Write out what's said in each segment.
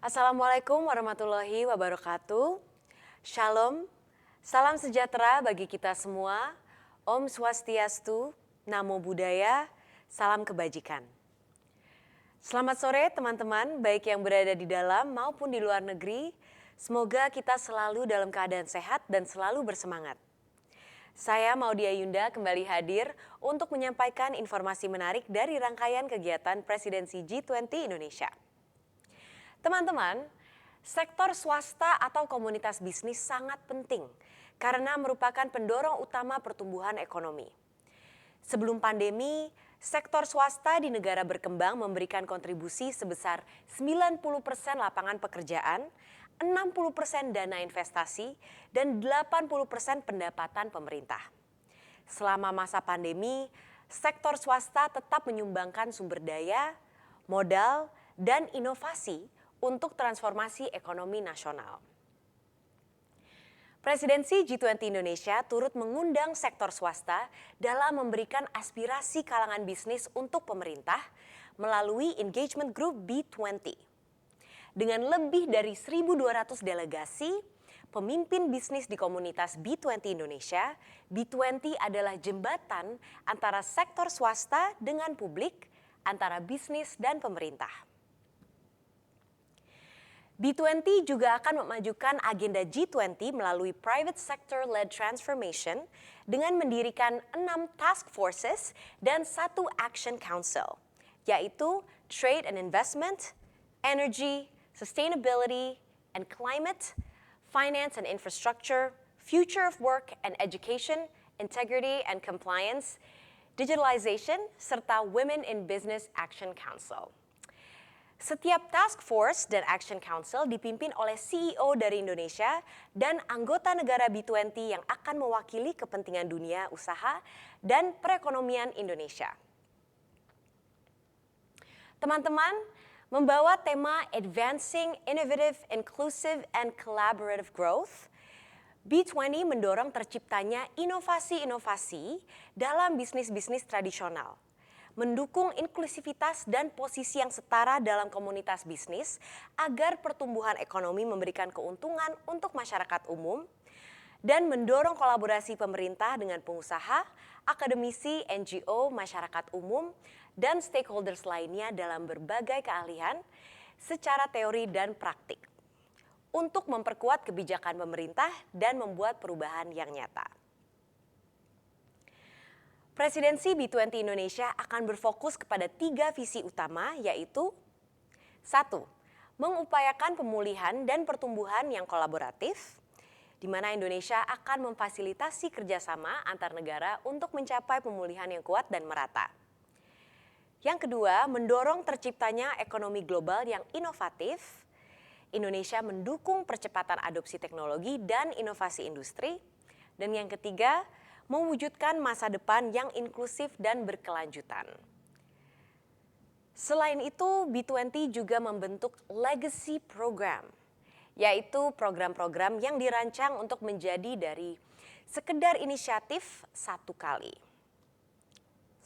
Assalamualaikum warahmatullahi wabarakatuh. Shalom, salam sejahtera bagi kita semua. Om Swastiastu, Namo Buddhaya, salam kebajikan. Selamat sore teman-teman, baik yang berada di dalam maupun di luar negeri. Semoga kita selalu dalam keadaan sehat dan selalu bersemangat. Saya Maudia Yunda kembali hadir untuk menyampaikan informasi menarik dari rangkaian kegiatan Presidensi G20 Indonesia. Teman-teman, sektor swasta atau komunitas bisnis sangat penting karena merupakan pendorong utama pertumbuhan ekonomi. Sebelum pandemi, sektor swasta di negara berkembang memberikan kontribusi sebesar 90% lapangan pekerjaan, 60% dana investasi, dan 80% pendapatan pemerintah. Selama masa pandemi, sektor swasta tetap menyumbangkan sumber daya, modal, dan inovasi untuk transformasi ekonomi nasional. Presidensi G20 Indonesia turut mengundang sektor swasta dalam memberikan aspirasi kalangan bisnis untuk pemerintah melalui engagement group B20. Dengan lebih dari 1.200 delegasi, pemimpin bisnis di komunitas B20 Indonesia, B20 adalah jembatan antara sektor swasta dengan publik, antara bisnis dan pemerintah. B20 juga akan memajukan agenda G20 melalui private sector-led transformation dengan mendirikan 6 task forces dan 1 action council, yaitu trade and investment, energy, sustainability and climate, finance and infrastructure, future of work and education, integrity and compliance, digitalization, serta Women in Business Action Council. Setiap task force dan action council dipimpin oleh CEO dari Indonesia dan anggota negara B20 yang akan mewakili kepentingan dunia usaha dan perekonomian Indonesia. Teman-teman, membawa tema Advancing Innovative, Inclusive, and Collaborative Growth, B20 mendorong terciptanya inovasi-inovasi dalam bisnis-bisnis tradisional, mendukung inklusivitas dan posisi yang setara dalam komunitas bisnis agar pertumbuhan ekonomi memberikan keuntungan untuk masyarakat umum, dan mendorong kolaborasi pemerintah dengan pengusaha, akademisi, NGO, masyarakat umum, dan stakeholders lainnya dalam berbagai keahlian secara teori dan praktik untuk memperkuat kebijakan pemerintah dan membuat perubahan yang nyata. Presidensi B20 Indonesia akan berfokus kepada 3 visi utama, yaitu 1. Mengupayakan pemulihan dan pertumbuhan yang kolaboratif, di mana Indonesia akan memfasilitasi kerjasama antar negara untuk mencapai pemulihan yang kuat dan merata. Yang kedua, mendorong terciptanya ekonomi global yang inovatif. Indonesia mendukung percepatan adopsi teknologi dan inovasi industri. Dan yang ketiga, mewujudkan masa depan yang inklusif dan berkelanjutan. Selain itu, B20 juga membentuk legacy program, yaitu program-program yang dirancang untuk menjadi dari sekedar inisiatif satu kali.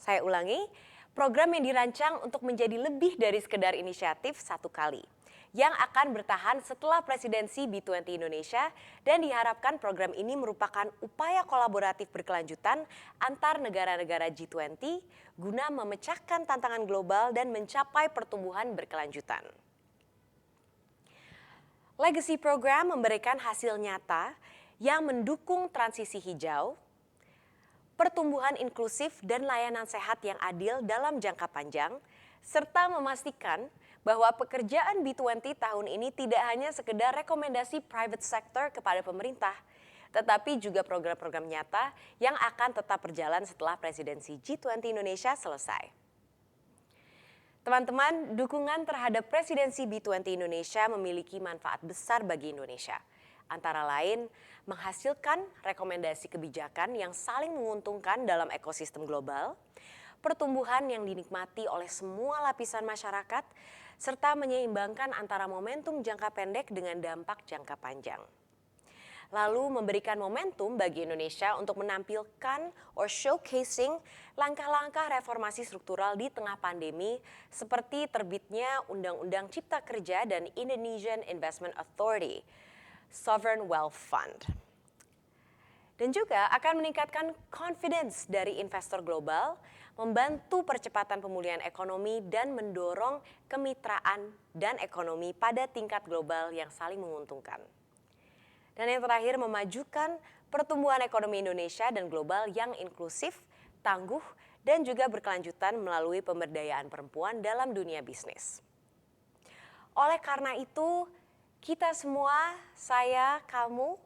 Saya ulangi, program yang dirancang untuk menjadi lebih dari sekedar inisiatif satu kali, yang akan bertahan setelah presidensi B20 Indonesia, dan diharapkan program ini merupakan upaya kolaboratif berkelanjutan antar negara-negara G20 guna memecahkan tantangan global dan mencapai pertumbuhan berkelanjutan. Legacy Program memberikan hasil nyata yang mendukung transisi hijau, pertumbuhan inklusif dan layanan sehat yang adil dalam jangka panjang, serta memastikan bahwa pekerjaan B20 tahun ini tidak hanya sekedar rekomendasi private sector kepada pemerintah, tetapi juga program-program nyata yang akan tetap berjalan setelah presidensi G20 Indonesia selesai. Teman-teman, dukungan terhadap presidensi B20 Indonesia memiliki manfaat besar bagi Indonesia. Antara lain, menghasilkan rekomendasi kebijakan yang saling menguntungkan dalam ekosistem global, pertumbuhan yang dinikmati oleh semua lapisan masyarakat, serta menyeimbangkan antara momentum jangka pendek dengan dampak jangka panjang. lalu memberikan momentum bagi Indonesia untuk menampilkan or showcasing langkah-langkah reformasi struktural di tengah pandemi seperti terbitnya Undang-Undang Cipta Kerja dan Indonesian Investment Authority, Sovereign Wealth Fund. Dan juga akan meningkatkan confidence dari investor global, membantu percepatan pemulihan ekonomi dan mendorong kemitraan dan ekonomi pada tingkat global yang saling menguntungkan. Dan yang terakhir, memajukan pertumbuhan ekonomi Indonesia dan global yang inklusif, tangguh, dan juga berkelanjutan melalui pemberdayaan perempuan dalam dunia bisnis. Oleh karena itu, kita semua, saya, kamu,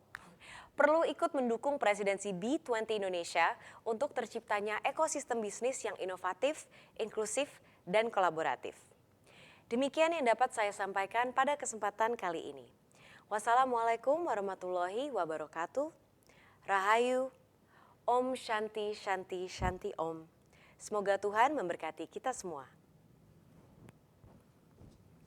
perlu ikut mendukung presidensi B20 Indonesia untuk terciptanya ekosistem bisnis yang inovatif, inklusif, dan kolaboratif. Demikian yang dapat saya sampaikan pada kesempatan kali ini. Wassalamualaikum warahmatullahi wabarakatuh. Rahayu, Om Shanti Shanti Shanti Om. Semoga Tuhan memberkati kita semua.